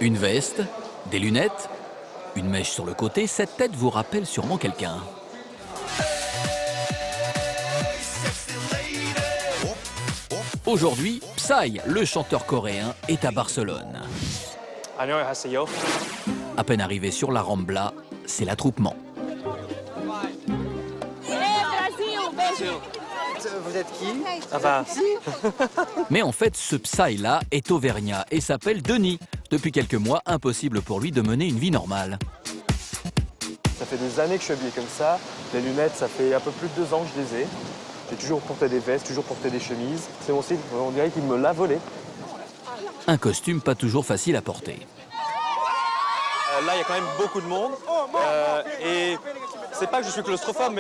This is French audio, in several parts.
Une veste, des lunettes, une mèche sur le côté, cette tête vous rappelle sûrement quelqu'un. Aujourd'hui, Psy, le chanteur coréen, est à Barcelone. 안녕하세요. À peine arrivé sur la Rambla, c'est l'attroupement. Vous êtes qui? Enfin, Mais en fait, ce Psy-là est auvergnat et s'appelle Denis. Depuis quelques mois, impossible pour lui de mener une vie normale. ça fait des années que je suis habillé comme ça. Les lunettes, ça fait un peu plus de 2 ans que je les ai. J'ai toujours porté des vestes, toujours porté des chemises. C'est mon style, on dirait qu'il me l'a volé. Un costume pas toujours facile à porter. Là, il y a quand même beaucoup de monde. Et c'est pas que je suis claustrophobe,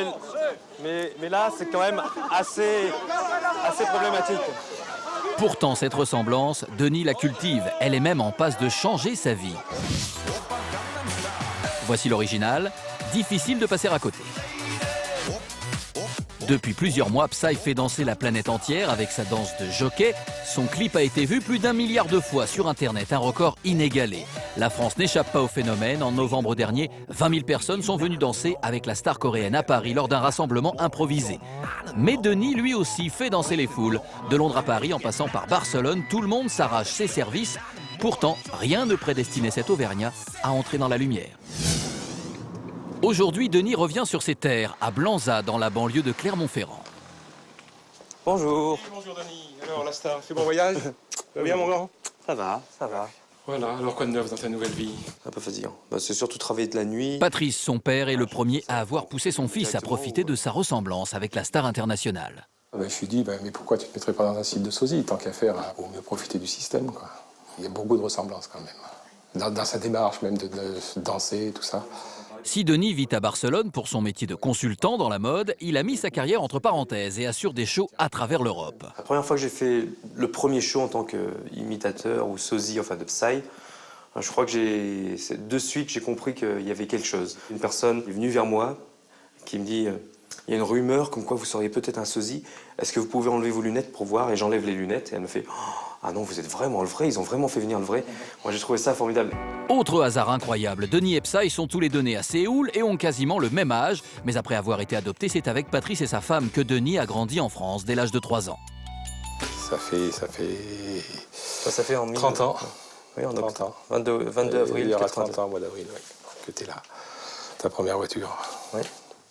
mais là, c'est quand même assez problématique. Pourtant, cette ressemblance, Denis la cultive. Elle est même en passe de changer sa vie. Voici l'original. Difficile de passer à côté. Depuis plusieurs mois, Psy fait danser la planète entière avec sa danse de jockey. Son clip a été vu plus d'1 milliard de fois sur Internet, un record inégalé. La France n'échappe pas au phénomène. En novembre dernier, 20 000 personnes sont venues danser avec la star coréenne à Paris lors d'un rassemblement improvisé. Mais Denis, lui aussi, fait danser les foules. De Londres à Paris, en passant par Barcelone, tout le monde s'arrache ses services. Pourtant, rien ne prédestinait cet Auvergnat à entrer dans la lumière. Aujourd'hui, Denis revient sur ses terres, à Blanza, dans la banlieue de Clermont-Ferrand. Bonjour. Bonjour Denis, alors la star, fait bon voyage? Ça va bien mon grand? Ça va, ça va. Voilà, alors quoi de neuf dans ta nouvelle vie? Un peu fatigant. C'est surtout travailler de la nuit. Patrice, son père, est le premier à avoir poussé son fils à profiter de sa ressemblance avec la star internationale. Je me suis dit, mais pourquoi tu ne te mettrais pas dans un site de sosie? Tant qu'à faire, vaut mieux profiter du système, quoi. Il y a beaucoup de ressemblances quand même. Dans sa démarche même de danser, tout ça. Si Denis vit à Barcelone pour son métier de consultant dans la mode, il a mis sa carrière entre parenthèses et assure des shows à travers l'Europe. La première fois que j'ai fait le premier show en tant qu'imitateur ou sosie, enfin de Psy, je crois que c'est de suite que j'ai compris qu'il y avait quelque chose. Une personne est venue vers moi qui me dit il y a une rumeur comme quoi vous seriez peut-être un sosie. Est-ce que vous pouvez enlever vos lunettes pour voir? Et j'enlève les lunettes et elle me fait ah non, vous êtes vraiment le vrai, ils ont vraiment fait venir le vrai. Moi j'ai trouvé ça formidable. Autre hasard incroyable, Denis et Psy sont tous les deux nés à Séoul et ont quasiment le même âge. Mais après avoir été adoptés, c'est avec Patrice et sa femme que Denis a grandi en France dès l'âge de 3 ans. Ça fait Ça fait en 30 ans. Oui, en 30 ans. 22 avril. Il y aura 82. 30 ans au mois d'avril, ouais, que t'es là. Ta première voiture. Oui.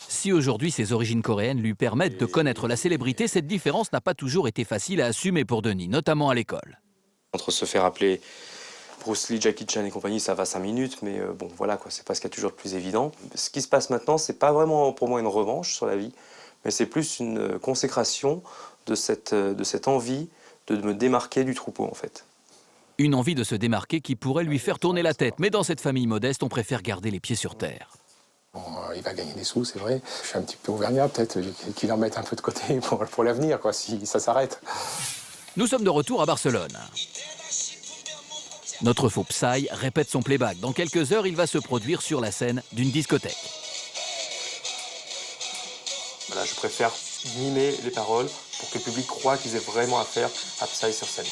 Si aujourd'hui ses origines coréennes lui permettent de connaître la célébrité, cette différence n'a pas toujours été facile à assumer pour Denis, notamment à l'école. Entre se faire appeler Bruce Lee, Jackie Chan et compagnie, ça va 5 minutes, mais bon, voilà, quoi, c'est pas ce qu'il y a toujours de plus évident. Ce qui se passe maintenant, c'est pas vraiment pour moi une revanche sur la vie, mais c'est plus une consécration de cette envie de me démarquer du troupeau, en fait. Une envie de se démarquer qui pourrait lui faire tourner la tête, mais dans cette famille modeste, on préfère garder les pieds sur terre. Bon, il va gagner des sous, c'est vrai. Je suis un petit peu auvergnat, peut-être qu'il en mette un peu de côté pour l'avenir, quoi, si ça s'arrête. Nous sommes de retour à Barcelone. Notre faux Psy répète son playback. Dans quelques heures, il va se produire sur la scène d'une discothèque. Voilà, je préfère mimer les paroles pour que le public croit qu'ils aient vraiment affaire à Psy sur scène.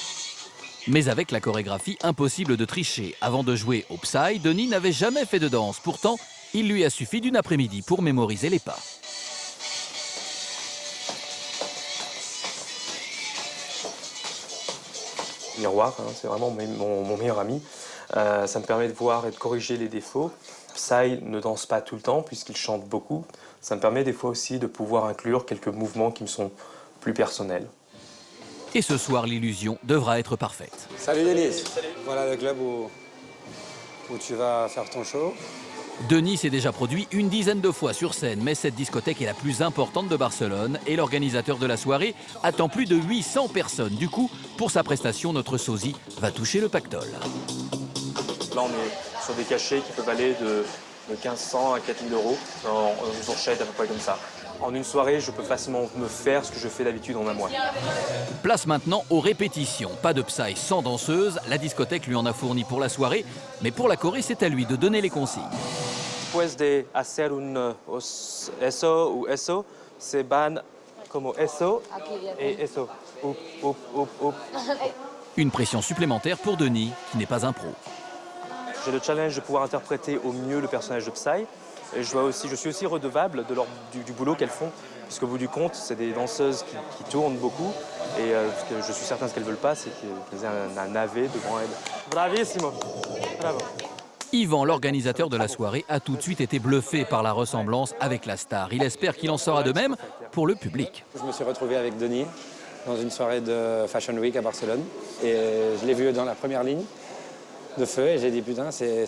Mais avec la chorégraphie, impossible de tricher. Avant de jouer au Psy, Denis n'avait jamais fait de danse. Pourtant, il lui a suffi d'une après-midi pour mémoriser les pas. Miroir, hein, c'est vraiment mon meilleur ami. Ça me permet de voir et de corriger les défauts. Psy ne danse pas tout le temps puisqu'il chante beaucoup. Ça me permet des fois aussi de pouvoir inclure quelques mouvements qui me sont plus personnels. Et ce soir, l'illusion devra être parfaite. Salut Denis. Salut. Voilà le club où tu vas faire ton show. Denis s'est déjà produit une dizaine de fois sur scène, mais cette discothèque est la plus importante de Barcelone et l'organisateur de la soirée attend plus de 800 personnes. Du coup, pour sa prestation, notre sosie va toucher le pactole. Là, on est sur des cachets qui peuvent aller de 1500 à 4000 euros dans une fourchette à peu près comme ça. En une soirée, je peux facilement me faire ce que je fais d'habitude en un mois. Place maintenant aux répétitions. Pas de Psy sans danseuse, la discothèque lui en a fourni pour la soirée, mais pour la Corée, c'est à lui de donner les consignes. Después de hacer un eso ou eso, se van como eso et eso. Up, up, up, up. Une pression supplémentaire pour Denis, qui n'est pas un pro. J'ai le challenge de pouvoir interpréter au mieux le personnage de Psy. Et je suis aussi redevable du boulot qu'elles font, puisqu'au bout du compte, c'est des danseuses qui tournent beaucoup. Et ce que je suis certain ce qu'elles ne veulent pas, c'est qu'elles aient un navet devant elles. Bravissimo! Bravo! Yvan, l'organisateur de la soirée, a tout de suite été bluffé par la ressemblance avec la star. Il espère qu'il en sera de même pour le public. Je me suis retrouvé avec Denis dans une soirée de Fashion Week à Barcelone. Et je l'ai vu dans la première ligne de feu et j'ai dit putain, c'est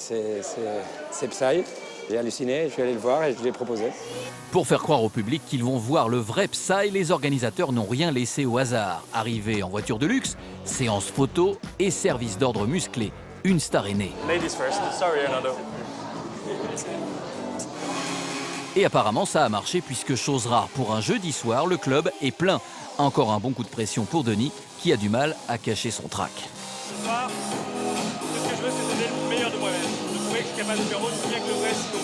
Psy. J'ai halluciné, je suis allé le voir et je lui ai proposé. Pour faire croire au public qu'ils vont voir le vrai Psy, les organisateurs n'ont rien laissé au hasard. Arrivé en voiture de luxe, séance photo et service d'ordre musclé. Une star est née. Ladies first. Sorry, Renato. Et apparemment, ça a marché puisque, chose rare pour un jeudi soir, le club est plein. Encore un bon coup de pression pour Denis, qui a du mal à cacher son trac. Ce soir, ce que je veux, c'est donner le meilleur de moi-même. De prouver que je suis capable de faire aussi bien que le vrai, sinon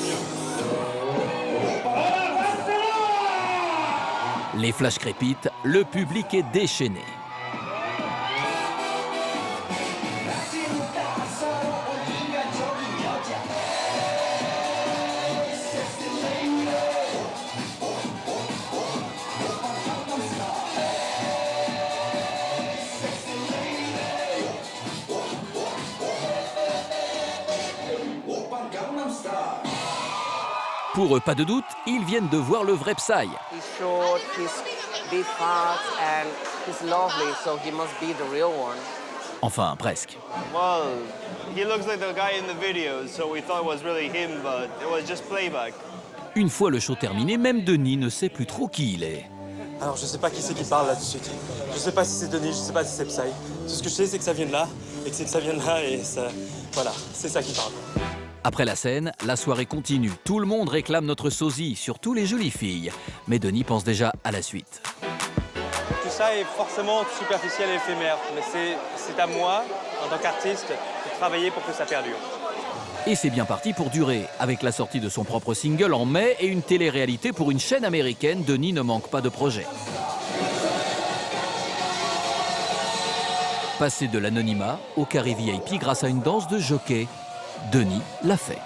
mieux. Les flashs crépitent, le public est déchaîné. Pour eux, pas de doute, ils viennent de voir le vrai Psy. He's short, he's big heart, and he's lovely, so he must be the real one. Enfin, presque. Well, he looks like the guy in the video, so we thought it was really him, but it was just playback. Une fois le show terminé, même Denis ne sait plus trop qui il est. Alors, je sais pas qui c'est qui parle là tout de suite. Je sais pas si c'est Denis, je sais pas si c'est Psy. Tout ce que je sais, c'est que ça vient de là, et que c'est que ça vient de là, et ça. Voilà, c'est ça qui parle. Après la scène, la soirée continue. Tout le monde réclame notre sosie, surtout les jolies filles. Mais Denis pense déjà à la suite. Tout ça est forcément superficiel et éphémère, mais c'est à moi, en tant qu'artiste, de travailler pour que ça perdure. Et c'est bien parti pour durer. Avec la sortie de son propre single en mai et une télé-réalité pour une chaîne américaine, Denis ne manque pas de projet. Passer de l'anonymat au carré VIP grâce à une danse de jockey, Denis l'a fait.